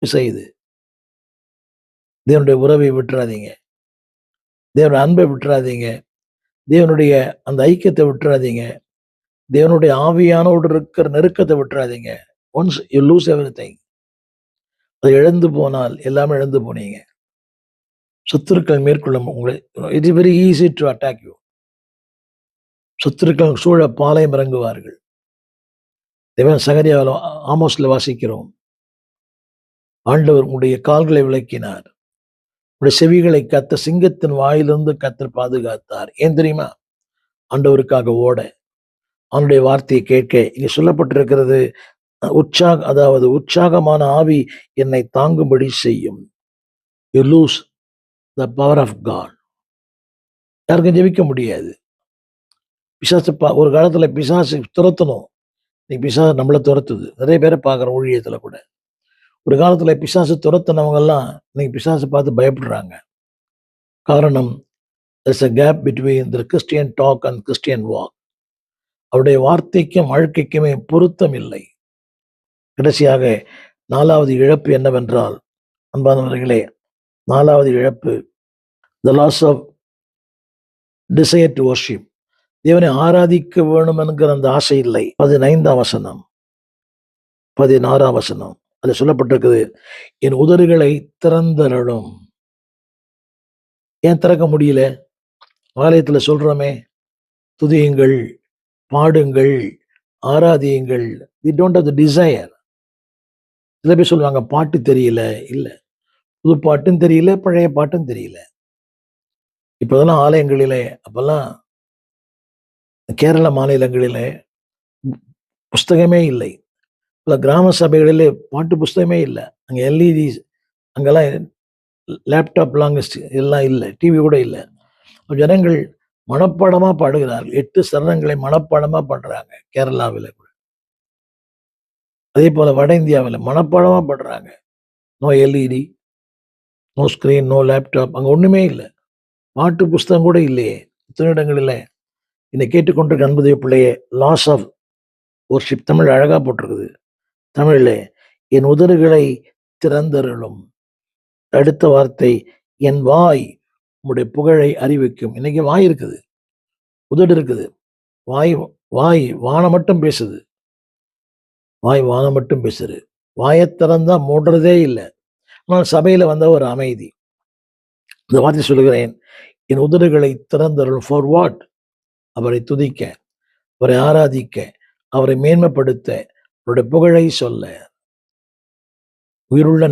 செய்து தேவனுடைய உறவை விட்டுறாதீங்க. தேவனுடைய அன்பை விட்டுறாதீங்க. தேவனுடைய அந்த ஐக்கியத்தை விட்டுறாதீங்க. தேவனுடைய ஆவியானோடு இருக்கிற நெருக்கத்தை விட்டுறாதீங்க. Once you lose everything. அது இழந்து போனால் எல்லாமே இழந்து போனீங்க. சத்துருக்கள் மேற்கொள்ளும் உங்களை. It is very easy to attack you. சத்துருக்கள் சூழ பாளையம் இறங்குவார்கள். தேவன் சகரியாவில ஆமோஸ்ல வாசிக்கிறோம். ஆண்டவர் உங்களுடைய கால்களை விளக்கினார். உங்களுடைய செவிகளை கர்த்தர் சிங்கத்தின் வாயிலிருந்து கர்த்தர் பாதுகாத்தார். ஏன் தெரியுமா? ஆண்டவருக்காக ஓட, அவனுடைய வார்த்தையை கேட்க. இங்க சொல்லப்பட்டிருக்கிறது, அதாவது உற்சாகமான ஆவி என்னை தாங்கும்படி செய்யும். You lose the power of God. யாருக்கும் ஜெபிக்க முடியாது. பிசாசு ஒரு காலத்துல பிசாசு துரத்தணும். இன்னைக்கு பிசாசு நம்மளை துரத்துது. நிறைய பேரை பார்க்குற ஊழியத்துல கூட. ஒரு காலத்துல பிசாசு துரத்தினவங்க எல்லாம் இன்னைக்கு பிசாசு பார்த்து பயப்படுறாங்க. காரணம், there's a gap between the Christian talk and Christian walk. அவருடைய வார்த்தைக்கும் வாழ்க்கைக்குமே பொருத்தம் இல்லை. கடைசியாக 4வது இழப்பு என்னவென்றால், அன்பானவர்களே, 4வது இழப்பு, the loss of desire to worship. தேவனை ஆராதிக்க வேணும் என்கிற அந்த ஆசை இல்லை. 15ஆம் வசனம், 16ஆம் வசனம் அதுல சொல்லப்பட்டிருக்குது, என் உதடுகளை திறந்தருளும். ஏன் திறக்க முடியல? ஆலயத்துல சொல்றோமே, துதியுங்கள், பாடுங்கள், ஆராதியுங்கள். they don't have the desire. சில பேர் சொல்லுவாங்க பாட்டு தெரியல. இல்ல, புது பாட்டும் தெரியல, பழைய பாட்டும் தெரியல. இப்போதெல்லாம் ஆலயங்களிலே, அப்பெல்லாம் கேரள மாநிலங்களிலே புஸ்தகமே இல்லை. பல கிராம சபைகளிலே பாட்டு புஸ்தகமே இல்லை. அங்கே எல்இடி, அங்கெல்லாம் லேப்டாப்லாம் எல்லாம் இல்லை, டிவி கூட இல்லை. ஜனங்கள் மனப்பாடமா பாடுகிறார்கள். 8 சரணங்களை மனப்பாடமா பாடுறாங்க கேரளாவில் கூட. அதே போல வட இந்தியாவில் மனப்பாடமா பாடுறாங்க. No LED, no screen, no laptop, அங்கே ஒண்ணுமே இல்லை. பாட்டு புஸ்தகம் கூட இல்லையே. இத்தனை இடங்களில் என்னை கேட்டுக்கொண்டிருக்க அன்புடைய பிள்ளையே, லாஸ் ஆஃப் வொர்ஷிப். தமிழ் அழகா போட்டிருக்குது. தமிழில், என் உதடுகளை திறந்தருளும். அடுத்த வார்த்தை, என் வாய் உம்முடைய புகழை அறிவிக்கும். இன்னைக்கு வாய் இருக்குது, உதடு இருக்குது. வாய் வாய் வானம் மட்டும் பேசுது. வாய் வானம் மட்டும் பேசுது. வாயை திறந்தா மூடுறதே இல்லை. ஆனால் சபையில வந்த ஒரு அமைதி. இந்த வார்த்தை சொல்லுகிறேன், என் உதடுகளை திறந்தருளும். For what? அவரை துதிக்க, அவரை ஆராதிக்க, அவரை மேன்மைப்படுத்த, அவருடைய புகழை சொல்ல. உயிருள்ள